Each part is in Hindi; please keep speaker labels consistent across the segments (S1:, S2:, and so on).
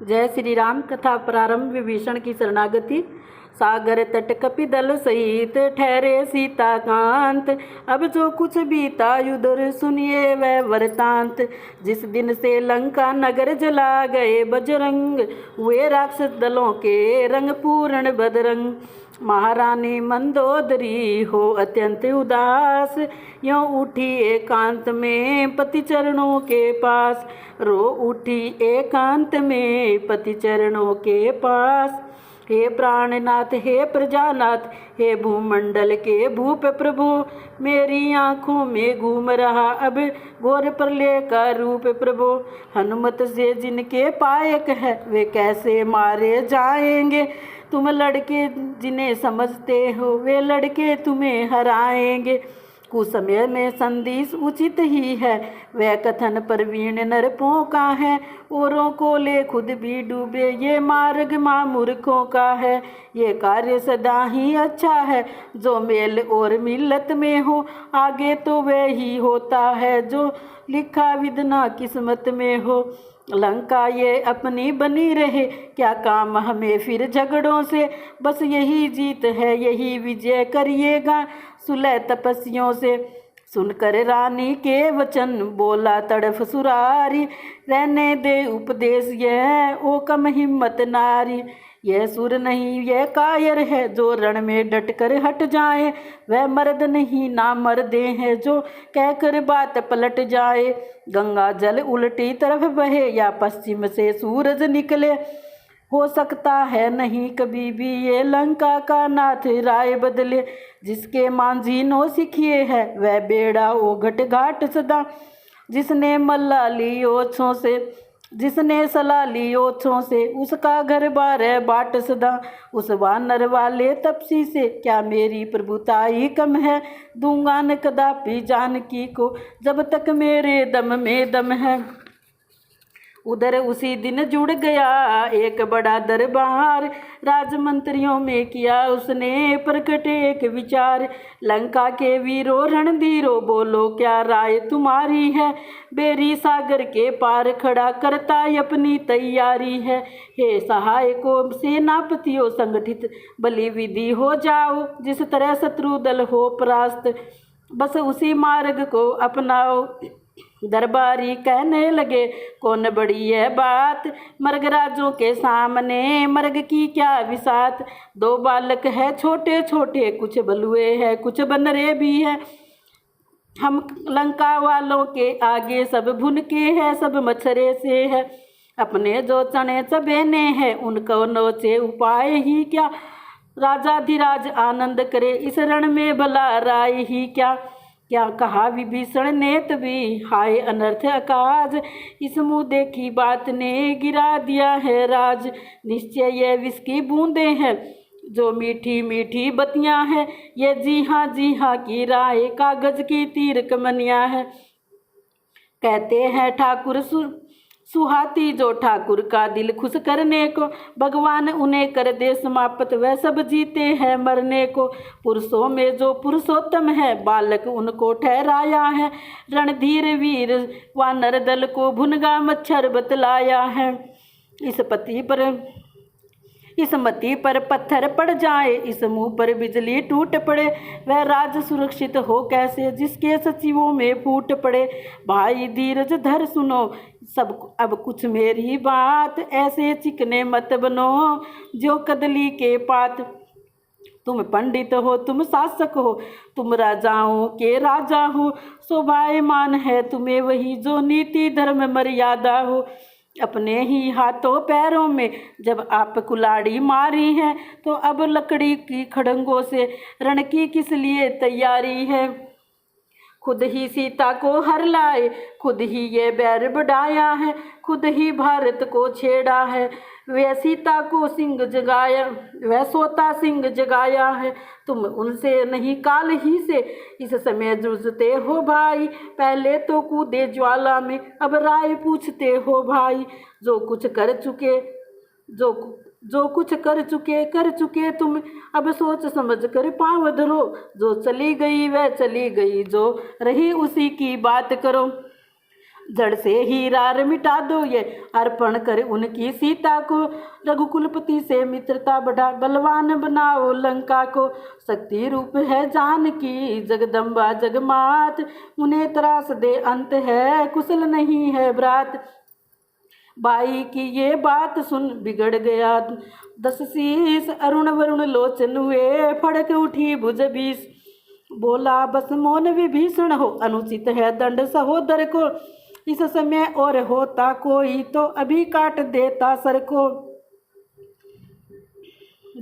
S1: जय श्री राम। कथा प्रारंभ। विभीषण की शरणागति। सागर तट कपिदल सहित ठहरे सीता कांत। अब जो कुछ बीता युधर सुनिए वह वृतांत। जिस दिन से लंका नगर जला गए बजरंग, हुए राक्षस दलों के रंग पूर्ण बदरंग। महारानी मंदोदरी हो अत्यंत उदास, यों उठी एकांत में पति चरणों के पास। रो उठी एकांत में पति चरणों के पास। हे प्राणनाथ हे प्रजानाथ, हे भूमंडल के भूप प्रभु, मेरी आँखों में घूम रहा अब घोर प्रलय का रूप प्रभु। हनुमत से जिनके पायक है वे कैसे मारे जाएंगे। तुम लड़के जिन्हें समझते हो वे लड़के तुम्हें हराएंगे। कुसमय में संदेश उचित ही है, वह कथन प्रवीण नरपों का है। औरों को ले खुद भी डूबे, ये मार्ग मां मूर्खों का है। ये कार्य सदा ही अच्छा है, जो मेल और मिल्लत में हो। आगे तो वह ही होता है जो लिखा विधना किस्मत में हो। लंका ये अपनी बनी रहे, क्या काम हमें फिर झगड़ों से। बस यही जीत है, यही विजय करिएगा सुलह तपस्वियों से। सुनकर रानी के वचन बोला तड़फ सुरारी, रहने दे उपदेश यह ओ कम हिम्मत नारी। यह सुर नहीं यह कायर है, जो रण में डटकर हट जाए। वह मर्द नहीं ना मर्दे हैं, जो कहकर बात पलट जाए। गंगा जल उल्टी तरफ बहे या पश्चिम से सूरज निकले, हो सकता है नहीं कभी भी ये लंका का नाथ राय बदले। जिसके मांझी नो सिखिए है वह बेड़ा ओ घट घाट सदा। जिसने मल्ला ली ओछों से, जिसने सला ली ओछों से, उसका घर बार है बाट सदा। उस वानर वाले तपसी से क्या मेरी प्रभुताई कम है। दूंगा न कदापि जानकी को, जब तक मेरे दम में दम है। उधर उसी दिन जुड़ गया एक बड़ा दरबार, राजमंत्रियों में किया उसने प्रकट एक विचार। लंका के वीरों रणधीरों, बोलो क्या राय तुम्हारी है। बेरी सागर के पार खड़ा करता अपनी तैयारी है। हे सहायकों सेनापतियों, संगठित बलि विधि हो जाओ। जिस तरह शत्रु दल हो परास्त, बस उसी मार्ग को अपनाओ। दरबारी कहने लगे कौन बड़ी है बात, मर्गराजों के सामने मर्ग की क्या विसात। दो बालक है छोटे छोटे, कुछ बलुए हैं कुछ बनरे भी है। हम लंका वालों के आगे सब भुनके हैं, सब मच्छरे से है। अपने जो चने चबेने हैं उनको नोचे उपाय ही क्या। राजाधिराज आनंद करे इस रण में, भला राय ही क्या। क्या कहा विभीषण ने तभी, हाय अनर्थ अकाज। इस मुँह देखी बात ने गिरा दिया है राज। निश्चय ये विष की बूंदे हैं, जो मीठी मीठी बतियां हैं। ये जी हाँ की राय, कागज की तीर कमनियां है। कहते हैं ठाकुर सुहाती, जो ठाकुर का दिल खुश करने को। भगवान उन्हें कर दे समाप्त, वह सब जीते हैं मरने को। पुरुषों में जो पुरुषोत्तम है, बालक उनको ठहराया है। रणधीर वीर वानर दल को भुनगा मच्छर बतलाया है। इस मति पर पत्थर पड़ जाए, इस मुंह पर बिजली टूट पड़े। वह राज सुरक्षित हो कैसे, जिसके सचिवों में फूट पड़े। भाई धीरज धर सुनो सब अब कुछ मेरी बात, ऐसे चिकने मत बनो जो कदली के पात। तुम पंडित हो तुम शासक हो, तुम राजाओं के राजा हो। शोभायमान है तुम्हें वही, जो नीति धर्म मर्यादा हो। अपने ही हाथों पैरों में जब आप कुल्हाड़ी मारी है, तो अब लकड़ी की खड़ंगों से रण की किस लिए तैयारी है। खुद ही सीता को हर लाए, खुद ही ये बैर बढ़ाया है। खुद ही भारत को छेड़ा है, वह सीता को सिंह जगाया, वह सोता सिंह जगाया है। तुम उनसे नहीं काल ही से इस समय जूझते हो भाई। पहले तो कूदे ज्वाला में, अब राय पूछते हो भाई। जो कुछ कर चुके तुम, अब सोच समझ कर पाँव धरो। जो चली गई वह चली गई, जो रही उसी की बात करो। जड़ से ही रार मिटा दो ये अर्पण कर उनकी सीता को। रघुकुलपति से मित्रता बढ़ा बलवान बनाओ लंका को। शक्ति रूप है जानकी जगदम्बा जगमात, उन्हें त्रास दे अंत है कुशल नहीं है ब्रात। बाई की ये बात सुन बिगड़ गया 10 शीस, अरुण वरुण लोचन हुए फड़क उठी भुज 20। बोला बस मौन विभीषण हो अनुचित है दंड सहोदर को। इस समय और होता कोई तो अभी काट देता सर को।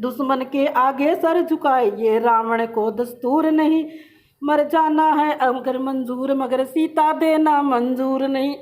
S1: दुश्मन के आगे सर झुकाए ये रावण को दस्तूर नहीं। मर जाना है अगर मंजूर मगर सीता देना मंजूर नहीं।